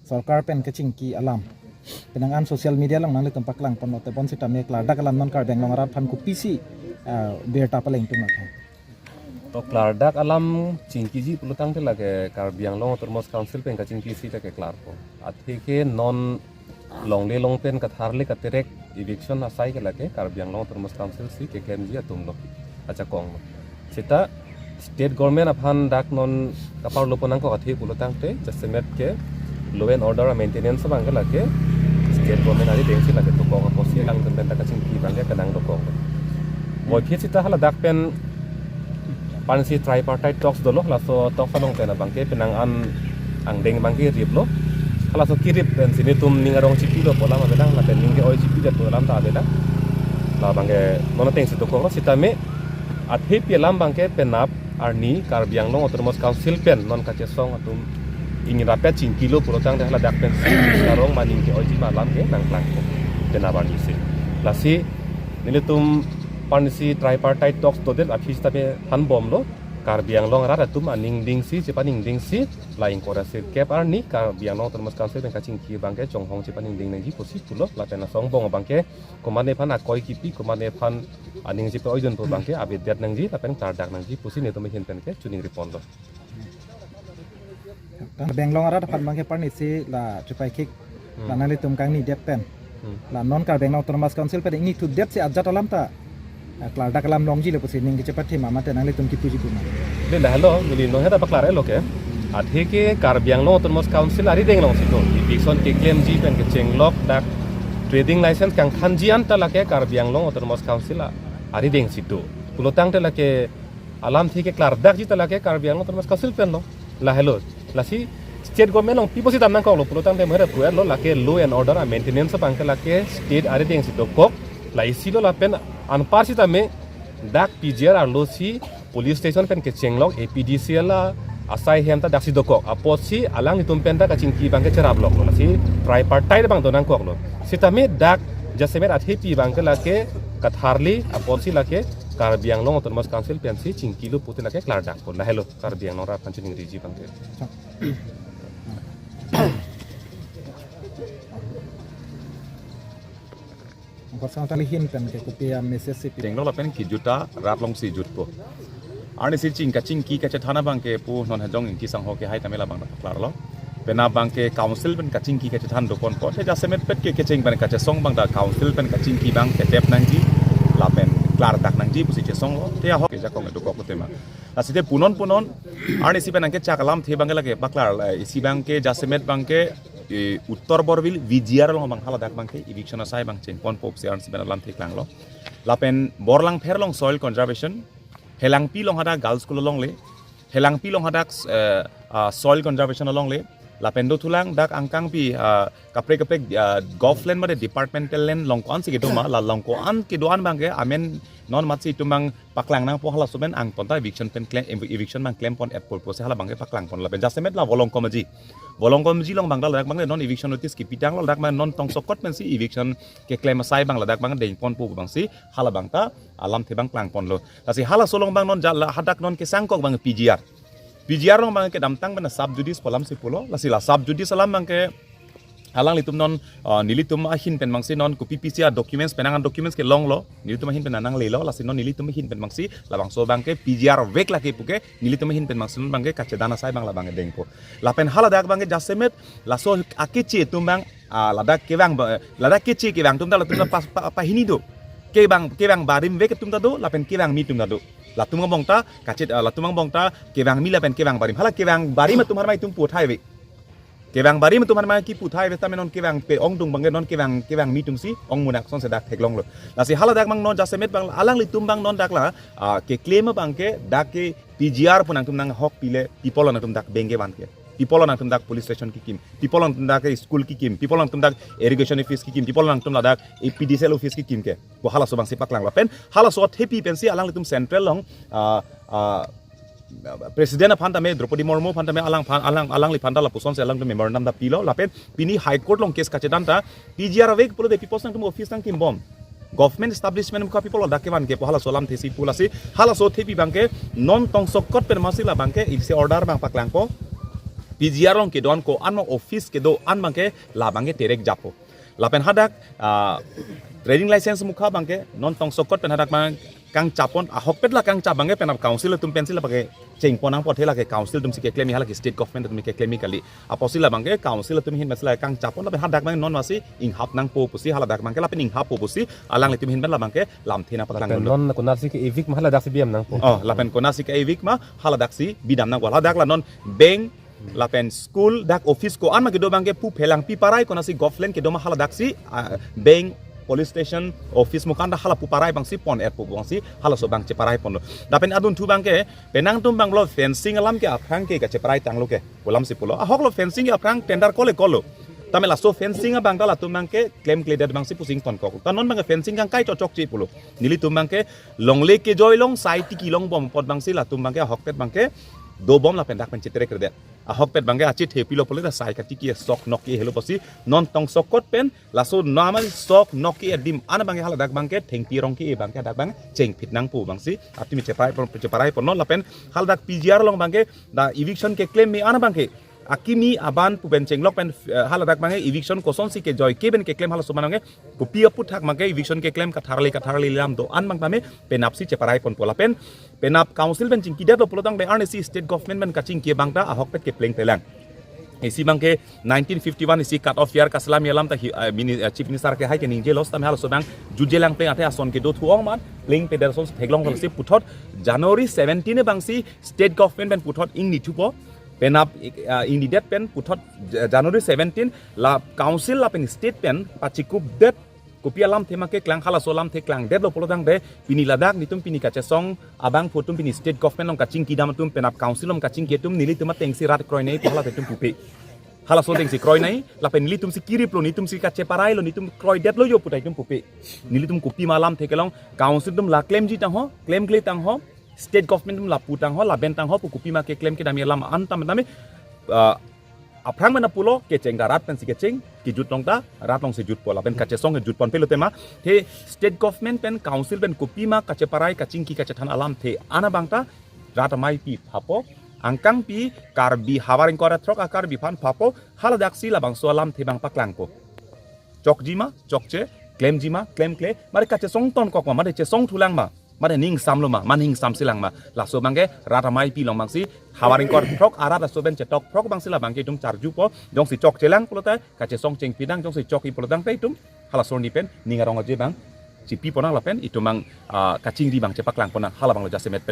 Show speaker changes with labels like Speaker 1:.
Speaker 1: सरकार पेन के चिंकी अलाम penangan sosial media lang nang litum paklang pon note pon sita me klarda kalam non kar benglong arat phan ku pc berta paleng tum nakha
Speaker 2: to klardak alam cingkiji pelutang te lage kar biang long termos council pen ka cingki si ke klar ko athike non long le long pen ka tharle ka terek eviction asai ke lage kar biang long termos council si ke kem ji atum no acha kong sita state government aphan dak non kapar loponang ko athi pelutang te jasemet ke law and order maintenance bang ke lage state government ari dengsi lage to ko posi lang ten ta ka cingki bang ke kanang do ko boy phit sita hala dak pen pansi tripartite talks dolo la so talks anong pena bangke penang an ang deng bangke rip lo hala so kirip ben sini tum ningarong cipi lo pola ma bedang la ben ningge oi cipi dat lam ta beda la bangke mono teng situ ko sitame athe pi lam bangke penap arni karbiang long otormos council pen non kache song atum ingin rapet cingki lo pulotang dah la dak pen karong maning ke oi cipa lam ke nang plang ko penaban isi la si nilitum pansi tripartite talks to del aphis tabe han bom lo kar biang long ra tum aning ding si chipaning ding si laing kora se kep arni kar biang long termos council ben kaching ki bangke chong hong chipaning ding nang ji posi pulo la pena song bong bangke komane phan akoi kipi komane phan aning ji pe oijon po bangke abedet nang ji la pen tar dak nang ji posi ne to me hin pen ke chuning ripon lo
Speaker 1: benglong arat phan bangke parni si la chupai kik la nang litum kang ni dep pen la non kar benglong termos council pen ni tu dep si ajat alam ta klarda kalam longji le posi ning ke cepat thi mama tenang le tum ki puji puna
Speaker 2: le la hello gili no heta paklar lo ke athe ke kar biang long termos council ari deng long si to bison ke claim ji pen ke chenglok dak trading license kang khanjian ta la ke kar biang long termos council ari deng si to pulotang ta la ke alam thi ke klardak ji ta la ke kar biang long termos council pen lo la hello la si state government long piposi tam nang ko lo pulotang te mere puer lo la ke law and order maintenance bang ke la ke state ari deng si to kok la isi lo la pen an parsita me dak pjr ar losi police station pen ke chenglok apdcl la asai hem ta daksi dokok aposi alang itum pen ta kachingki bang ke cerab lok lo si tripartite bang donang kok lo sitame dak jasemet athepi bang ke la ke katharli aposi la ke kar biang long otonomous council pen si chingki lo putin la ke klar dak ko la hello kar biang long ra panching riji bang ke
Speaker 1: Kosong talihin pen ke kupia Mississippi
Speaker 3: Tenglo la pen ki juta rat long si jut po arni si ching ki ka thana bang ke pu non ha jong ki sang ho ke hai tamela bang klar lo pena bang ke council pen ka ching ki ka than do kon ko se ja semet pet ke ching ban ka che song bang da council pen ka ching ki bang ke tep nang ji la pen klar dak nang ji pu si che song lo te ho ke ja kong do ko tema la si te punon arni si pen ke chakalam the bang la ke baklar si bang ke ja semet bang ke uttor borbil vijiar long bang hala dak bang ke eviction asai bang chen pon pop se arns ben lam theklang lo lapen borlang pher long soil conservation helang pi long hada girls school long le helang pi long hada soil conservation long le lapen do thulang dak angkang pi kapre golfland made departmental land long kon si ke ma la long ko an ke doan bang ke amen non matsi tumang paklang nang po hala suben ang ponta eviction pen claim eviction bang claim pon at purpose hala bang ke paklang pon lapen jasemet la volong komaji long bang dak bang non eviction notice ki pitang lo dak man non tong sokot men si eviction ke claim asai bang la dak bang deng pon pu bang si hala bang ta alam the bang klang pon lo ta si hala solong bang non jala hadak non ke sangkok bang pgr long bang ke damtang bang sub judice polam si pulo la si la sub judice alam bang ke halang litum non nilitum ahin pen mangsi non ku ppcr documents penangan documents ke long lo nilitum ahin penanang le lo la si non nilitum ahin pen mangsi la bang so bang ke pgr vek la ke puke nilitum ahin pen mangsi non bang ke kachedana sai bang la bang dengpo la pen hala dak bang ke jasemet la so akeche tum bang la dak ke keche ke bang tum da la tum pa hini do ke bang barim vek tum da do la pen ke bang mi tum da do la tum bang ta kachet la tum bang ta ke bang mi la pen ke bang barim hala ke bang barim tum har mai tum pu thai ve kebang bari metu man ki puthai vesta menon kebang pe ong dung bang non kebang mitung si ong munak son sedak theklong lo la si hala dak bang non jasemet bang alang li tumbang non dak la ke claim bang ke dak ke pgr punang tum nang hok pile people nang tum dak benge ban ke people nang tum dak police station ki kim people nang tum dak school ki kim people nang tum dak irrigation office ki kim people nang tum dak apdcl office ki kim ke bo hala so bang si paklang la pen hala so happy pen si alang li tum central long Presiden phanta me Draupadi Murmu phanta me alang li phanta la puson se alang to memorandum da pilo lapen pini high court long case kache danta pgr awek pulo de people sang tum office sang kim bom government establishment ka people da ke ban ke hala solam thesi pulasi hala so thepi bangke non tong sokot pen masila bangke ipse order bang paklang po PGR long ke don ko an mang office ke do an bang ke la bang ke terek japo lapen hadak trading license mukha bang ke non tong sokot pen hadak bang kang capon ahok pet la kang cabang ke penap council tum pensil la pakai ceng ponang pot hela ke council tum sike claim hala ke state government tum ke claim kali aposil la bang ke council tum hin masla kang capon la hadak bang non wasi ing hap nang po pusi hala dak bang ke la pen ing hap po pusi alang le tum hin la bang ke lam thina patang
Speaker 2: non ko nasi ke evik mahala dak biam nang po
Speaker 3: oh lapen ko nasi ke evik ma hala dak si bidam nang wala dak la non bank lapen school dak office ko an ma ke do bang ke pu phelang pi parai ko nasi government ke do ma hala dak si bank police station office mukanda hala puparai bang si pon airport bang si hala so bang ceparai pon dapen adun tu bang ke penang tum bang lo fencing alam ke aprang ke ceparai tang lo ke ulam si pulo ahok lo fencing aprang tender kole kolo tamela so fencing bang dala tum bang ke claim clear bang si pusing ton ko tanon bang fencing kang kai cocok ci pulo nili tum bang ke longle ke joy long sai ti kilong bom pot bang si la tum bang ke ahok pet bang ke do bom la pendak pen cetere krede ahok pet bangge achi thepilo pole da sai kati ki sok noki helo posi non tong sokot pen laso normal sok noki dim ana bangge hala dak bangke thengti rong ki bangke dak bang cheng phit nang pu bangsi atimi ceparai pon non lapen hal dak PGR long bangke da eviction ke claim mi ana bangke akimi aban pu ben cheng lok pen hala dak bangge eviction koson si ke joy ke ben ke claim hala sumanange pu pia pu thak bangke eviction ke claim ka tharli lam do an bang pame penapsi ceparai pon pola pen penap council ben ching kidat lo polotang de RNC state government ben kaching ke bangta ahok pet ke pleng telang isi bangke 1951 isi cut off year kasalam yalam ta chief minister ke hai ke ninje los tam hal so bang jujelang pe ate ason ke do thuong man pleng pe derson theglong hol se puthot January 17 e bangsi state government ben puthot ing ni thupo penap ing ni det pen puthot January 17 la council la pen state pen pachikup det kopia lam thema ke klang khala solam the klang det lo polodang de pini ladak nitum pini ka chesong abang photum pini state government long kaching kidam tum penap council long kaching ke tum nili tum tengsi rat kroy nei pala tum pupe hala so tengsi kroy nei la pen nili tum si kirip lo nitum si ka cheparai lo nitum kroy det lo yo putai tum pupe nili tum kopi malam the kelong council tum la claim ji tang ho claim gle tang ho state government tum la putang ho la bentang ho kopi ma ke claim ke dami lam antam dami aprang mana pulo ke cengga rat pen si ke ceng ki jut long ta rat long si jut pola pen kache song jut pon pelo tema the state government pen council pen kopi ma kache parai kaching ki kache than alam the ana bangta rat mai pi phapo angkang pi karbi hawaring kora throk akar bi phan phapo hala daksi la bang so alam the bang paklang po chok jima chokche claim jima claim kle mare kache song ton kok ma mare che song thulang ma mare ning sam lo ma man hing sam silang ma la so bangge rat mai pi long bangsi hawaring kor throk arat so ben che tok throk bangsi la bangke tum charju po jong si chok chelang polota kache song cheng pidang jong si chok i polodang pe tum hala so ni pen ninga rong je bang si pi ponang la pen itu mang kaching di bang che paklang ponang hala bang lo jasemet